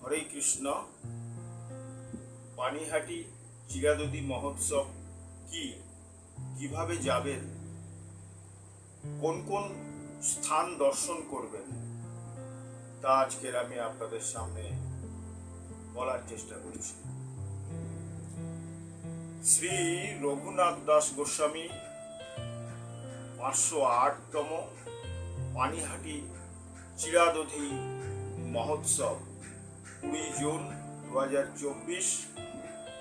হরে কৃষ্ণ। পানিহাটি চিরাদুধি মহোৎসব কি, কিভাবে যাবেন, কোন কোন স্থান দর্শন করবেন, তা আজকের আমি আপনাদের সামনে বলার চেষ্টা করছি। শ্রী রঘুনাথ দাস গোস্বামী 508তম পানিহাটি চিরাদুধি মহোৎসব 20 জুন 2024,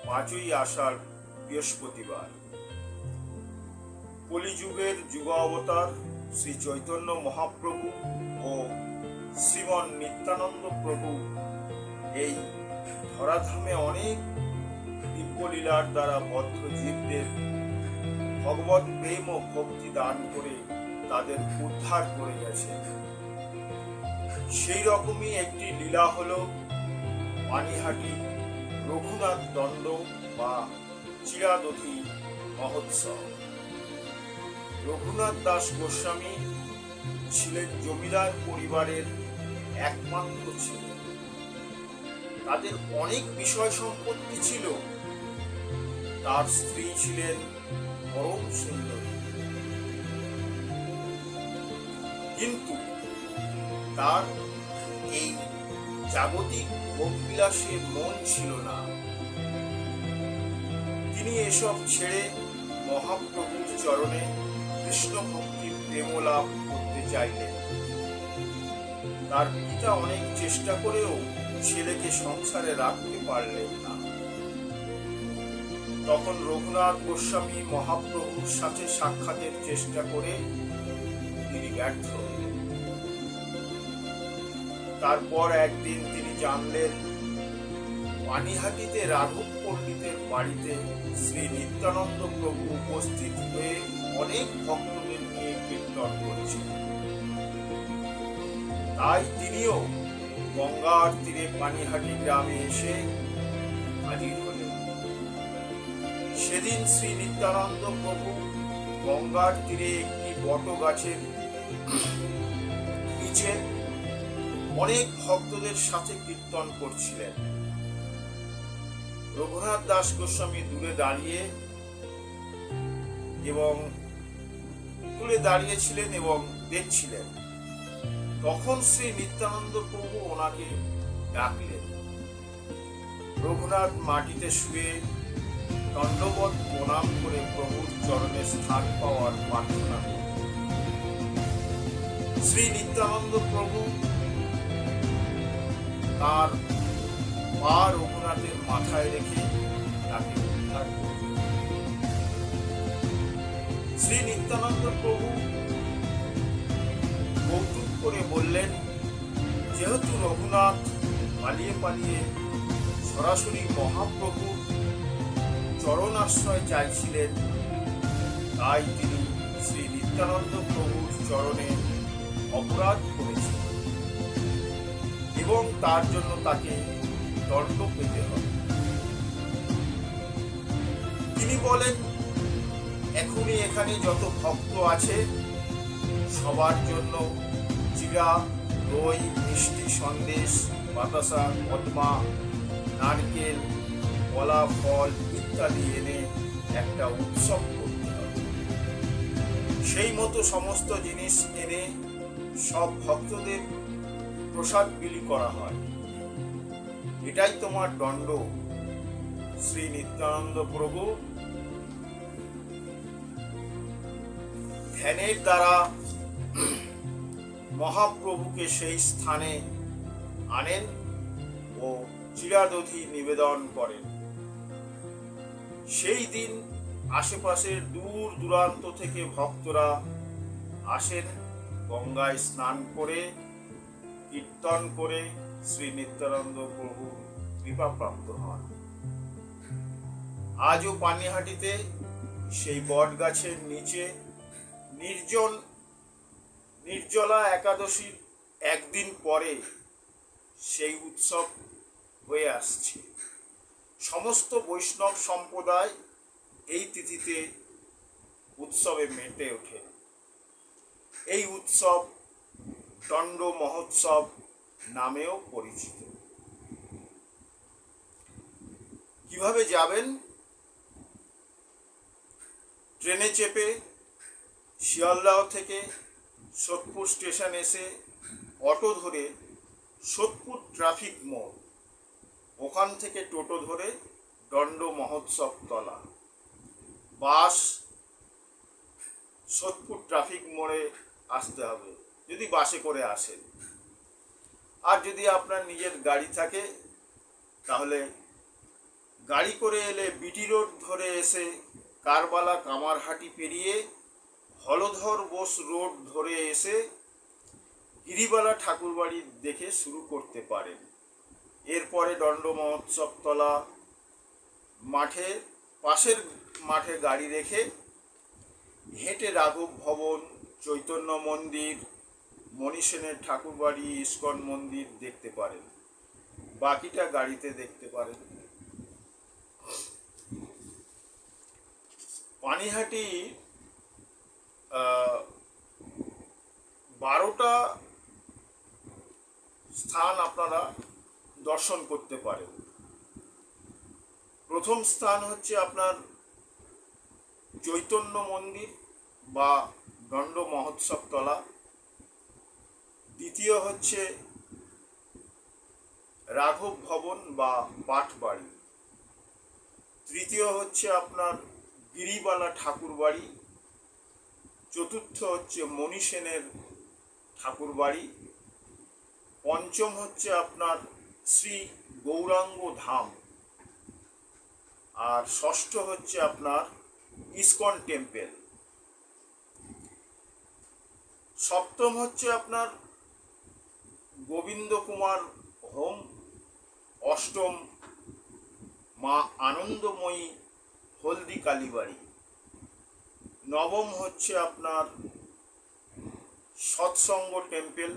5ই আষাঢ়, বৃহস্পতিবার। কলিযুগের যুগাবতার শ্রী চৈতন্য মহাপ্রভু ও শ্রীমন নিত্যানন্দ প্রভু এই ধরাধামে অনেক দিব্যলীলার দ্বারা বদ্ধ জীবদের ভগবত প্রেম ও ভক্তি দান করে তাদের উদ্ধার করে গেছে। সেই রকমই একটি লীলা হলো পানিহাটি রঘুনাথ দণ্ড বা চিরাদুধি মহোৎসব। রঘুনাথ দাস গোস্বামী ছিলেন জমিদার পরিবারের একমাত্র ছেলে। তাদের অনেক বিষয় সম্পত্তি ছিল। তার স্ত্রী ছিলেন পরম সুন্দরী, কিন্তু তার এই জাগতিক ভোগবিলাসে মন ছিল না। তিনি এসব ছেড়ে মহাপ্রভুর চরণে কৃষ্ণ ভক্তির প্রেম লাভ করতে চাইলেন। তার পিতা অনেক চেষ্টা করেও ছেলেকে সংসারে রাখতে পারলেন না। তখন রঘুনাথ গোস্বামী মহাপ্রভুর সাথে সাক্ষাতের চেষ্টা করে তিনি ব্যর্থ হলেন। তারপর একদিন তিনি জানলেন পানিহাটিতে রাঘব পণ্ডিতের বাড়িতে শ্রী নিত্যানন্দ প্রভু উপস্থিত হয়ে অনেক ভক্তদের নিয়ে কীর্তন করেছেন। তাই তিনিও গঙ্গার তীরে পানিহাটি গ্রামে এসে হাজির হলেন। সেদিন শ্রী নিত্যানন্দ প্রভু গঙ্গার তীরে একটি বট গাছের নিচে অনেক ভক্তদের সাথে কীর্তন করছিলেন। রঘুনাথ দাস গোস্বামী দূরে দাঁড়িয়েছিলেন এবং দেখছিলেন। তখন শ্রী নিত্যানন্দ প্রভু ওনাকে ডাকলেন। রঘুনাথ মাটিতে শুয়ে দণ্ডবত প্রণাম করে প্রভুর চরণে স্থান পাওয়ার প্রার্থনা করলেন। শ্রী নিত্যানন্দ প্রভু তার পা রঘুনাথের মাথায় রেখে তাকে উদ্ধার করলেন। শ্রী নিত্যানন্দ প্রভু কৌতুক করে বললেন, যেহেতু রঘুনাথ পালিয়ে পালিয়ে সরাসরি মহাপ্রভু চরণাশ্রয় চাইছিলেন, তাই তিনি শ্রী নিত্যানন্দ প্রভুর চরণে অপরাধ করেছিলেন এবং তার জন্য তাকে দণ্ড পেতে হবে। তিনি বলেন, এখনই এখানে যত ভক্ত আছে সবার জন্য চিড়া, দই, মিষ্টি, সন্দেশ, বাতাসা, কদমা, নারকেল, কলা, ফল ইত্যাদি এনে একটা উৎসব করতে হবে। সেই মতো সমস্ত জিনিস এনে সব ভক্তদের প্রসাদ বিলি করা হয়। এটাই তোমার দণ্ড। শ্রী নিত্যানন্দ প্রভু ধ্যানের দ্বারা মহাপ্রভুকে সেই স্থানে আনেন ও চিরাদুধি নিবেদন করেন। সেই দিন আশেপাশের দূর দূরান্ত থেকে ভক্তরা আসেন, গঙ্গায় স্নান করে কীর্তন করে শ্রী নিত্যানন্দ প্রভু কৃপা প্রাপ্ত হন। আজও পানিহাটিতে সেই বট গাছের নিচে নির্জলা একাদশীর একদিন পরে সেই উৎসব হয়ে আসছে। সমস্ত বৈষ্ণব সম্প্রদায় এই তিথিতে উৎসবে মেতে ওঠে। এই উৎসব দণ্ড মহোৎসব নামেও পরিচিত। কিভাবে যাবেন? ট্রেনে চেপে শিয়ালদহ থেকে সোদপুর স্টেশন এসে অটো ধরে সোদপুর ট্রাফিক মোড়, ওখান থেকে টোটো ধরে দণ্ড মহোৎসব তলা, বাস সোদপুর ট্রাফিক মোড়ে আসতে হবে যদি বাসে করে আসেন। আর যদি আপনার নিজের গাড়ি থাকে তাহলে গাড়ি করে এলে বিটি রোড ধরে এসে কারবালা কামারহাটি পেরিয়ে হলধর বোস রোড ধরে এসে গিরিবালা ঠাকুরবাড়ি দেখে শুরু করতে পারেন। এরপরে দণ্ড মহোৎসব তলা মাঠে, পাশের মাঠে গাড়ি রেখে হেঁটে রাঘব ভবন, চৈতন্য মন্দির, মণি সেনের ঠাকুরবাড়ি, ইস্কন মন্দির দেখতে পারেন। বাকিটা গাড়িতে দেখতে পারেন। পানিহাটি 12টা স্থান আপনারা দর্শন করতে পারেন। প্রথম স্থান হচ্ছে আপনার চৈতন্য মন্দির বা দণ্ড মহোৎসব তলা, দ্বিতীয় হচ্ছে রাঘব ভবন বা পাঠবাড়ি, তৃতীয় হচ্ছে আপনার গিরিবালা ঠাকুরবাড়ি, চতুর্থ হচ্ছে মণি সেনের ঠাকুরবাড়ি, পঞ্চম হচ্ছে আপনার শ্রী গৌরাঙ্গ ধাম, আর ষষ্ঠ হচ্ছে আপনার ইস্কন টেম্পল, সপ্তম হচ্ছে আপনার গোবিন্দ কুমার হোম, অষ্টম মা আনন্দময়ী হলদি কালীবাড়ি, নবম হচ্ছে আপনার সৎসঙ্গ টেম্পল,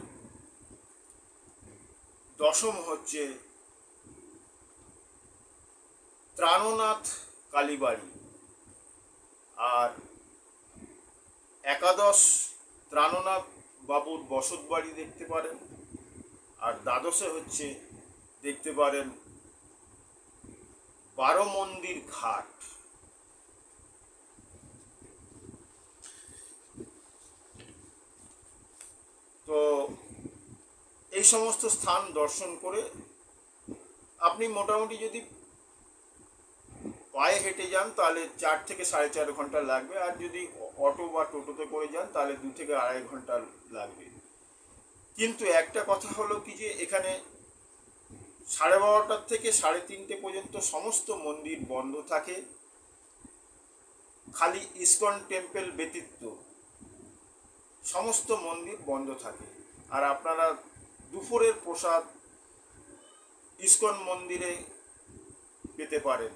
দশম হচ্ছে ত্রাণনাথ কালীবাড়ি, আর একাদশ ত্রাণনাথ বাবুর বসত বাড়ি দেখতে পারেন, আর দ্বাদশে হচ্ছে দেখতে পারেন 12 মন্দির ঘাট। তো এই সমস্ত স্থান দর্শন করে আপনি মোটামুটি যদি পায়ে হেঁটে যান তাহলে 4 থেকে 4.5 ঘন্টা লাগবে, আর যদি অটো বা টোটোতে করে যান তাহলে 2 থেকে 2.5 ঘন্টা লাগবে। কিন্তু একটা কথা হলো কি যে এখানে 12:30 থেকে 3:30 পর্যন্ত সমস্ত মন্দির বন্ধ থাকে, খালি ইস্কন টেম্পল ব্যতীত সমস্ত মন্দির বন্ধ থাকে। আর আপনারা দুপুরের প্রসাদ ইস্কন মন্দিরে পেতে পারেন,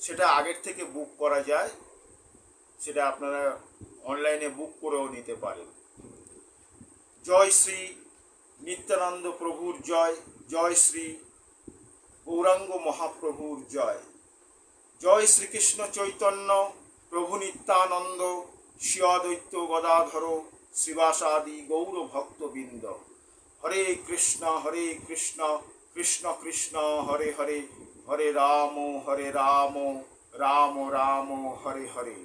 সেটা আগের থেকে বুক করা যায়, সেটা আপনারা অনলাইনে বুক করেও নিতে পারেন। জয় শ্রী নিত্যানন্দ প্রভুর জয়, জয় শ্রী গৌরাঙ্গ মহাপ্রভুর জয়, জয় শ্রীকৃষ্ণ চৈতন্য প্রভু নিত্যানন্দ শ্রী অদ্বৈত গদাধর শ্রীবাসাদি গৌর ভক্তবৃন্দ। হরে কৃষ্ণ কৃষ্ণ কৃষ্ণ হরে হরে, হরে রাম রাম রাম হরে হরে।